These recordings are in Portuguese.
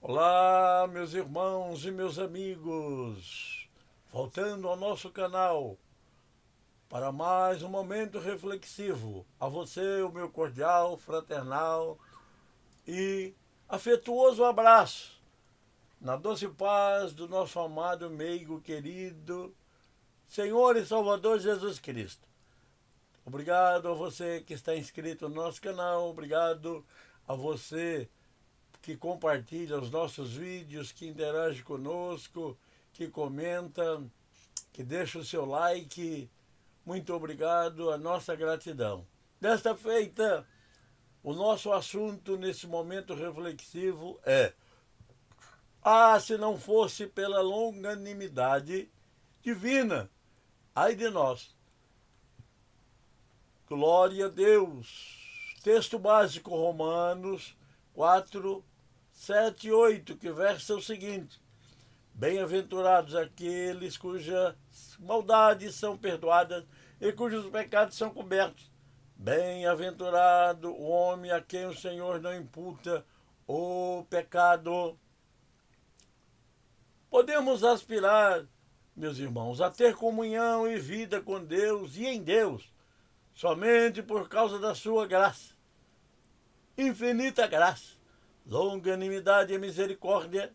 Olá, meus irmãos e meus amigos, voltando ao nosso canal para mais um momento reflexivo. A você, o meu cordial, fraternal e afetuoso abraço, na doce paz do nosso amado meigo querido, Senhor e Salvador Jesus Cristo. Obrigado a você que está inscrito no nosso canal, obrigado a você que compartilha os nossos vídeos, que interage conosco, que comenta, que deixa o seu like. Muito obrigado, a nossa gratidão. Desta feita, o nosso assunto nesse momento reflexivo é: se não fosse pela longanimidade divina, ai de nós. Glória a Deus. Texto básico, Romanos 4, 7 e 8, que versa o seguinte: bem-aventurados aqueles cujas maldades são perdoadas e cujos pecados são cobertos. Bem-aventurado o homem a quem o Senhor não imputa o pecado. Podemos aspirar, meus irmãos, a ter comunhão e vida com Deus e em Deus, somente por causa da sua graça, infinita graça, longanimidade e misericórdia.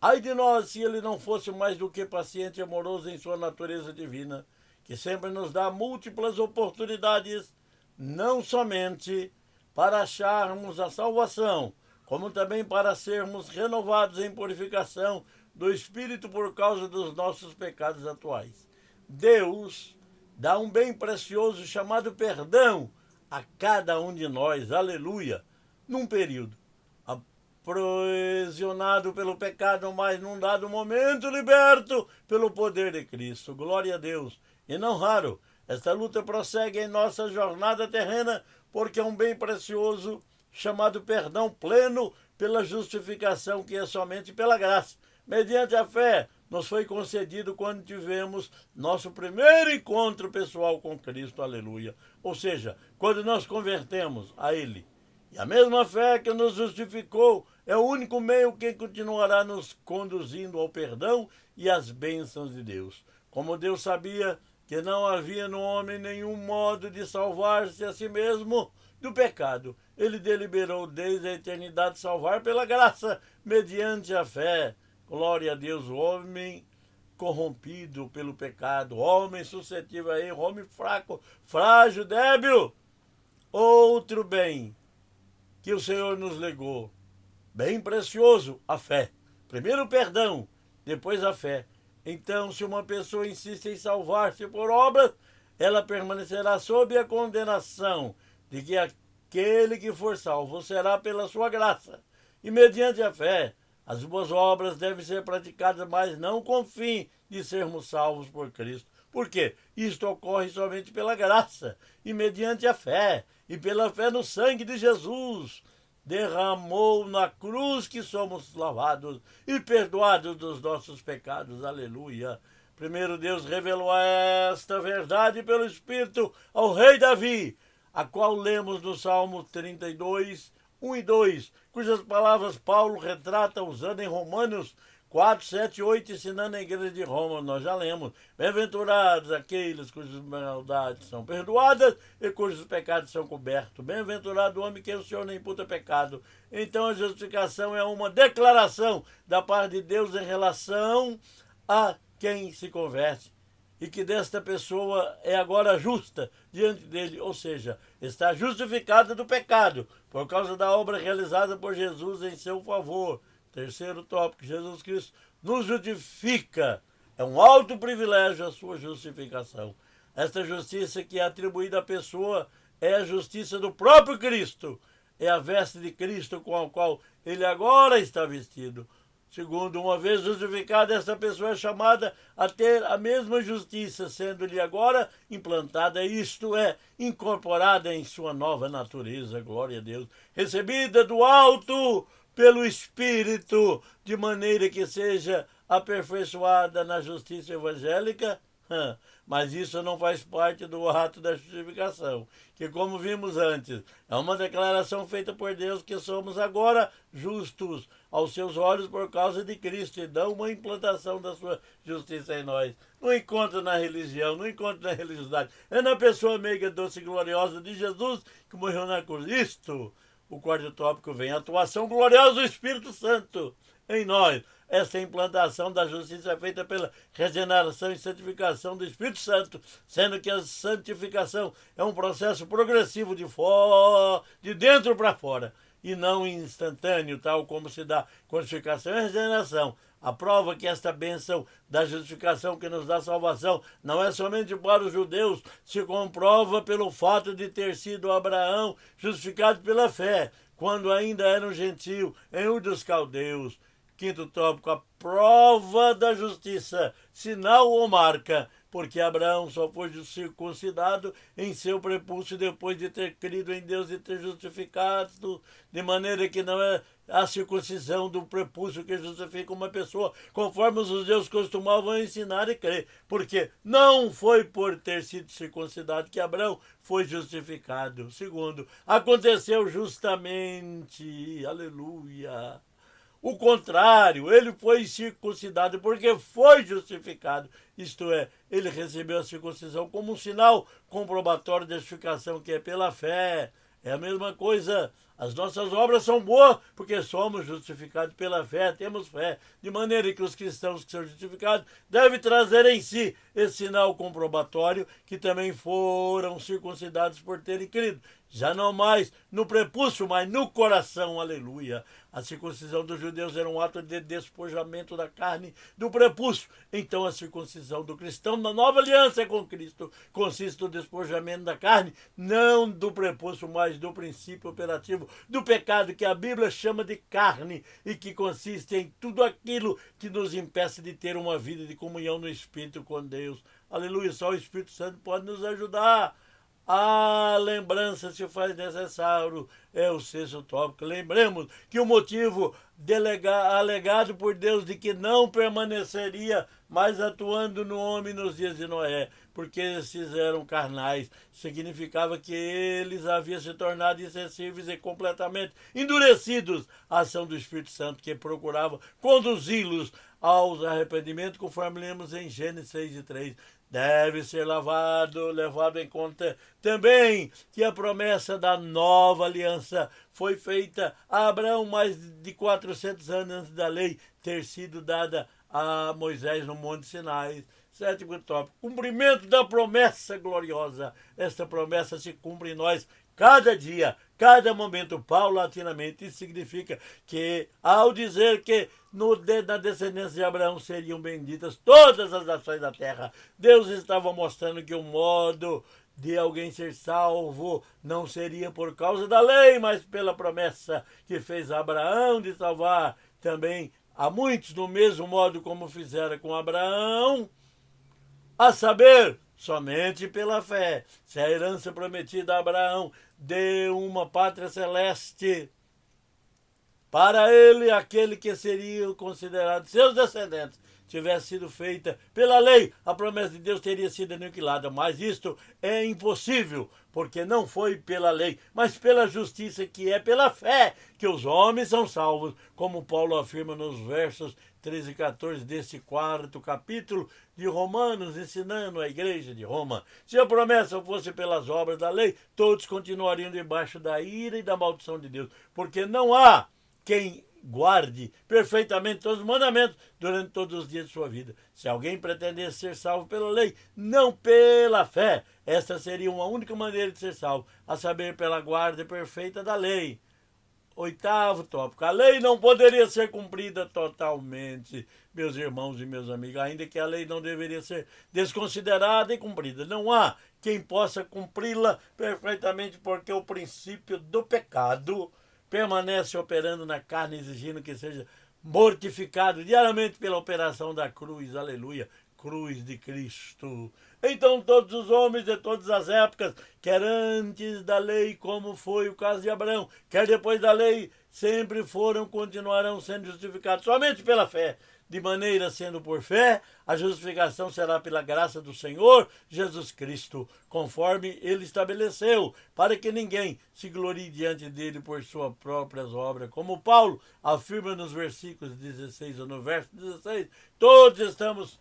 Ai de nós se ele não fosse mais do que paciente e amoroso em sua natureza divina, que sempre nos dá múltiplas oportunidades, não somente para acharmos a salvação, como também para sermos renovados em purificação do Espírito por causa dos nossos pecados atuais. Deus dá um bem precioso chamado perdão a cada um de nós, aleluia, num período aprisionado pelo pecado, mas num dado momento liberto pelo poder de Cristo. Glória a Deus. E não raro, esta luta prossegue em nossa jornada terrena, porque é um bem precioso chamado perdão pleno pela justificação, que é somente pela graça. Mediante a fé, nos foi concedido quando tivemos nosso primeiro encontro pessoal com Cristo, aleluia. Ou seja, quando nós convertemos a Ele. E a mesma fé que nos justificou é o único meio que continuará nos conduzindo ao perdão e às bênçãos de Deus. Como Deus sabia que não havia no homem nenhum modo de salvar-se a si mesmo do pecado, Ele deliberou desde a eternidade salvar pela graça, mediante a fé. Glória a Deus, o homem corrompido pelo pecado, homem suscetível a erro, homem fraco, frágil, débil. Outro bem que o Senhor nos legou, bem precioso, a fé. Primeiro o perdão, depois a fé. Então, se uma pessoa insiste em salvar-se por obras, ela permanecerá sob a condenação de que aquele que for salvo será pela sua graça. E mediante a fé, as boas obras devem ser praticadas, mas não com o fim de sermos salvos por Cristo. Por quê? Isto ocorre somente pela graça e mediante a fé, e pela fé no sangue de Jesus. Derramou na cruz que somos lavados e perdoados dos nossos pecados. Aleluia. Primeiro Deus revelou esta verdade pelo Espírito ao rei Davi, a qual lemos no Salmo 32, 1 e 2, cujas palavras Paulo retrata usando em Romanos 4, 7 e 8, ensinando a igreja de Roma. Nós já lemos: bem-aventurados aqueles cujas maldades são perdoadas e cujos pecados são cobertos. Bem-aventurado o homem que o Senhor não imputa pecado. Então a justificação é uma declaração da parte de Deus em relação a quem se converte, e que desta pessoa é agora justa diante dele, ou seja, está justificada do pecado, por causa da obra realizada por Jesus em seu favor. Terceiro tópico, Jesus Cristo nos justifica. É um alto privilégio a sua justificação. Esta justiça que é atribuída à pessoa é a justiça do próprio Cristo. É a veste de Cristo com a qual ele agora está vestido. Segundo, uma vez justificada, esta pessoa é chamada a ter a mesma justiça, sendo-lhe agora implantada, isto é, incorporada em sua nova natureza, glória a Deus, recebida do alto pelo Espírito, de maneira que seja aperfeiçoada na justiça evangélica, mas isso não faz parte do ato da justificação, que, como vimos antes, é uma declaração feita por Deus que somos agora justos aos seus olhos por causa de Cristo, e não uma implantação da sua justiça em nós. Não encontra na religião, não encontra na religiosidade. É na pessoa meiga, doce e gloriosa de Jesus que morreu na cruz. Isto, o quarto tópico vem, a atuação gloriosa do Espírito Santo em nós. Essa implantação da justiça é feita pela regeneração e santificação do Espírito Santo, sendo que a santificação é um processo progressivo de dentro para fora, e não instantâneo, tal como se dá codificação e regeneração. A prova que esta bênção da justificação que nos dá salvação não é somente para os judeus, se comprova pelo fato de ter sido Abraão justificado pela fé, quando ainda era um gentio em Ur dos Caldeus. Quinto tópico, a prova da justiça, sinal ou marca, porque Abraão só foi circuncidado em seu prepúcio depois de ter crido em Deus e ter justificado, de maneira que não é a circuncisão do prepúcio que justifica uma pessoa, conforme os judeus costumavam ensinar e crer, porque não foi por ter sido circuncidado que Abraão foi justificado. Segundo, aconteceu justamente, aleluia. O contrário, ele foi circuncidado porque foi justificado. Isto é, ele recebeu a circuncisão como um sinal comprobatório da justificação, que é pela fé. É a mesma coisa. As nossas obras são boas porque somos justificados pela fé, temos fé. De maneira que os cristãos que são justificados devem trazer em si esse sinal comprobatório que também foram circuncidados por terem crido. Já não mais no prepúcio, mas no coração, aleluia. A circuncisão dos judeus era um ato de despojamento da carne do prepúcio. Então a circuncisão do cristão na nova aliança com Cristo consiste no despojamento da carne, não do prepúcio, mas do princípio operativo do pecado que a Bíblia chama de carne e que consiste em tudo aquilo que nos impeça de ter uma vida de comunhão no Espírito com Deus. Aleluia, só o Espírito Santo pode nos ajudar. A lembrança se faz necessário, é o sexto tópico. Lembremos que o motivo alegado por Deus de que não permaneceria mais atuando no homem nos dias de Noé, porque esses eram carnais, significava que eles haviam se tornado insensíveis e completamente endurecidos à ação do Espírito Santo, que procurava conduzi-los ao arrependimento, conforme lemos em Gênesis 6:3. Deve ser levado em conta também que a promessa da nova aliança foi feita a Abraão mais de 400 anos antes da lei ter sido dada a Moisés no Monte Sinai. Sétimo tópico, cumprimento da promessa gloriosa. Esta promessa se cumpre em nós cada dia, cada momento, paulatinamente. Isso significa que, ao dizer que na descendência de Abraão seriam benditas todas as nações da terra, Deus estava mostrando que o modo de alguém ser salvo não seria por causa da lei, mas pela promessa que fez a Abraão de salvar também a muitos, do mesmo modo como fizera com Abraão, a saber, somente pela fé. Se a herança prometida a Abraão de uma pátria celeste para ele, aquele que seria considerado seus descendentes, tivesse sido feita pela lei, a promessa de Deus teria sido aniquilada. Mas isto é impossível, porque não foi pela lei, mas pela justiça, que é pela fé que os homens são salvos, como Paulo afirma nos versos 13 e 14 desse quarto capítulo de Romanos, ensinando a igreja de Roma. Se a promessa fosse pelas obras da lei, todos continuariam debaixo da ira e da maldição de Deus, porque não há quem guarde perfeitamente todos os mandamentos durante todos os dias de sua vida. Se alguém pretendesse ser salvo pela lei, não pela fé, esta seria uma única maneira de ser salvo, a saber, pela guarda perfeita da lei. Oitavo tópico, a lei não poderia ser cumprida totalmente, meus irmãos e meus amigos, ainda que a lei não deveria ser desconsiderada e cumprida. Não há quem possa cumpri-la perfeitamente, porque o princípio do pecado permanece operando na carne, exigindo que seja mortificado diariamente pela operação da cruz, aleluia. cruz de Cristo. Então todos os homens de todas as épocas, quer antes da lei, como foi o caso de Abraão, quer depois da lei, sempre foram, continuarão sendo justificados somente pela fé. De maneira sendo por fé, a justificação será pela graça do Senhor Jesus Cristo, conforme ele estabeleceu, para que ninguém se glorie diante dele por suas próprias obras. Como Paulo afirma nos versículos 16 ou no verso 16, todos estamos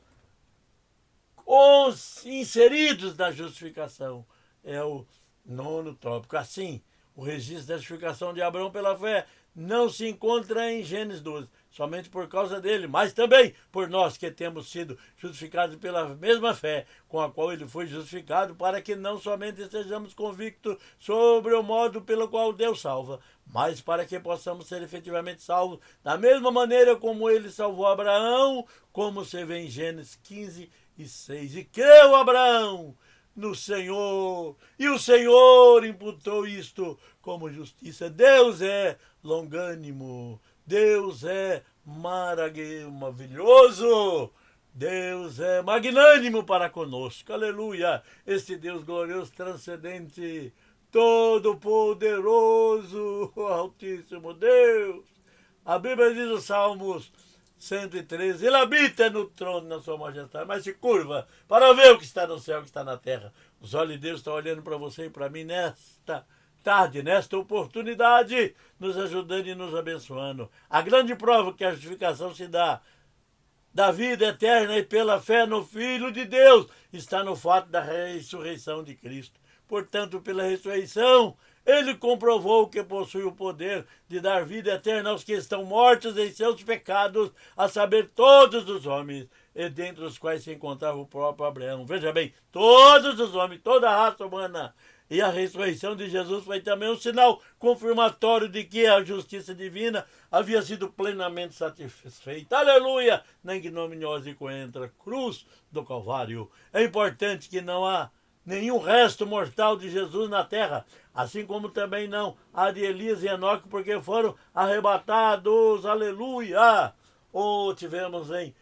inseridos na justificação. É o 9º tópico. Assim, o registro da justificação de Abraão pela fé não se encontra em Gênesis 12, somente por causa dele, mas também por nós que temos sido justificados pela mesma fé com a qual ele foi justificado, para que não somente estejamos convictos sobre o modo pelo qual Deus salva, mas para que possamos ser efetivamente salvos da mesma maneira como ele salvou Abraão, como se vê em Gênesis 15:6. E creu Abraão no Senhor, e o Senhor imputou isto como justiça. Deus é longânimo, Deus é maravilhoso, Deus é magnânimo para conosco. Aleluia! Este Deus glorioso, transcendente, todo-poderoso, altíssimo Deus. A Bíblia diz nos Salmos 113, ele habita no trono na sua majestade, mas se curva para ver o que está no céu, o que está na terra. Os olhos de Deus estão olhando para você e para mim nesta tarde, nesta oportunidade, nos ajudando e nos abençoando. A grande prova que a justificação se dá da vida eterna e pela fé no Filho de Deus está no fato da ressurreição de Cristo. Portanto, pela ressurreição, ele comprovou que possui o poder de dar vida eterna aos que estão mortos em seus pecados, a saber, todos os homens, e dentre os quais se encontrava o próprio Abraão. Veja bem, todos os homens, toda a raça humana. E a ressurreição de Jesus foi também um sinal confirmatório de que a justiça divina havia sido plenamente satisfeita. Aleluia! Na ignominiosa e cruenta cruz do Calvário. É importante que não há nenhum resto mortal de Jesus na terra, assim como também não há de Elias e Enoque, porque foram arrebatados. Aleluia! Ou tivemos em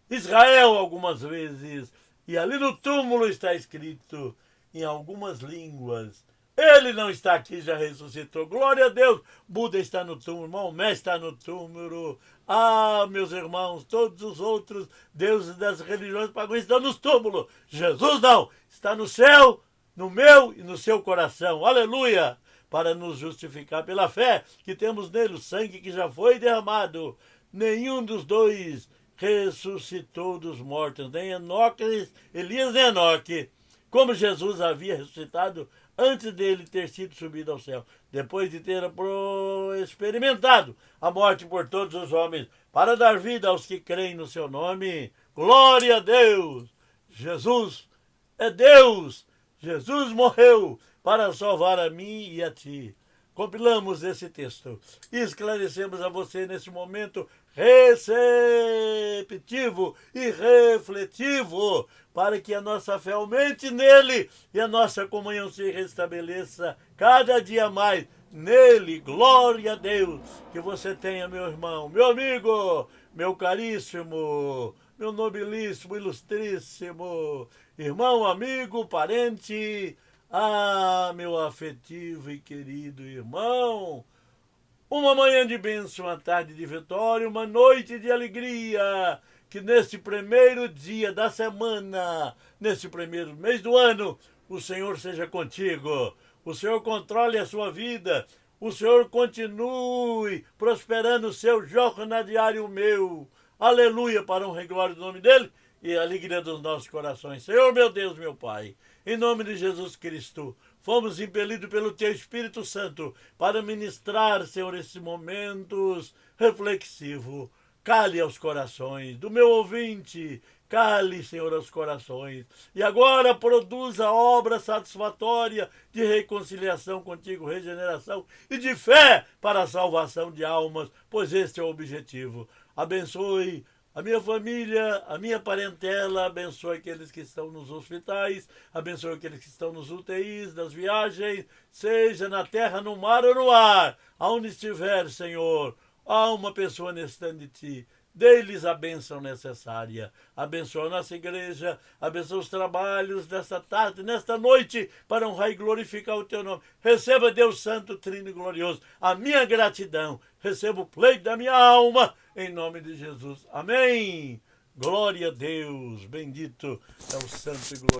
Israel algumas vezes, e ali no túmulo está escrito em algumas línguas: ele não está aqui, já ressuscitou. Glória a Deus! Buda está no túmulo, Maomé está no túmulo. Ah, meus irmãos, todos os outros deuses das religiões pagãs estão nos túmulos. Jesus não, está no céu, no meu e no seu coração. Aleluia! Para nos justificar pela fé que temos nele, o sangue que já foi derramado. Nenhum dos dois ressuscitou dos mortos, nem Elias nem Enoque, como Jesus havia ressuscitado antes dele ter sido subido ao céu, depois de ter experimentado a morte por todos os homens, para dar vida aos que creem no seu nome. Glória a Deus! Jesus é Deus! Jesus morreu para salvar a mim e a ti. Compilamos esse texto e esclarecemos a você nesse momento receptivo e refletivo, para que a nossa fé aumente nele e a nossa comunhão se restabeleça cada dia mais nele. Glória a Deus! Que você tenha, meu irmão, meu amigo, meu caríssimo, meu nobilíssimo, ilustríssimo irmão, amigo, parente, meu afetivo e querido irmão, uma manhã de bênção, uma tarde de vitória, uma noite de alegria. Que nesse primeiro dia da semana, nesse primeiro mês do ano, o Senhor seja contigo. O Senhor controle a sua vida. O Senhor continue prosperando o seu jornadiário meu. Aleluia, para honra e glória do nome dele e a alegria dos nossos corações. Senhor, meu Deus, meu Pai, em nome de Jesus Cristo, fomos impelidos pelo Teu Espírito Santo para ministrar, Senhor, esses momentos reflexivos. Cale aos corações do meu ouvinte, cale, Senhor, aos corações. E agora produza obra satisfatória de reconciliação contigo, regeneração e de fé para a salvação de almas, pois este é o objetivo. Abençoe a minha família, a minha parentela, abençoe aqueles que estão nos hospitais, abençoe aqueles que estão nos UTIs, nas viagens, seja na terra, no mar ou no ar, aonde estiver, Senhor. Há uma pessoa necessitando de ti. dê-lhes a bênção necessária. Abençoa a nossa igreja, abençoa os trabalhos desta tarde, nesta noite, para honrar e glorificar o teu nome. Receba, Deus Santo, Trino e Glorioso, a minha gratidão. Receba o pleito da minha alma, em nome de Jesus. Amém. Glória a Deus. Bendito é o Santo e Glorioso.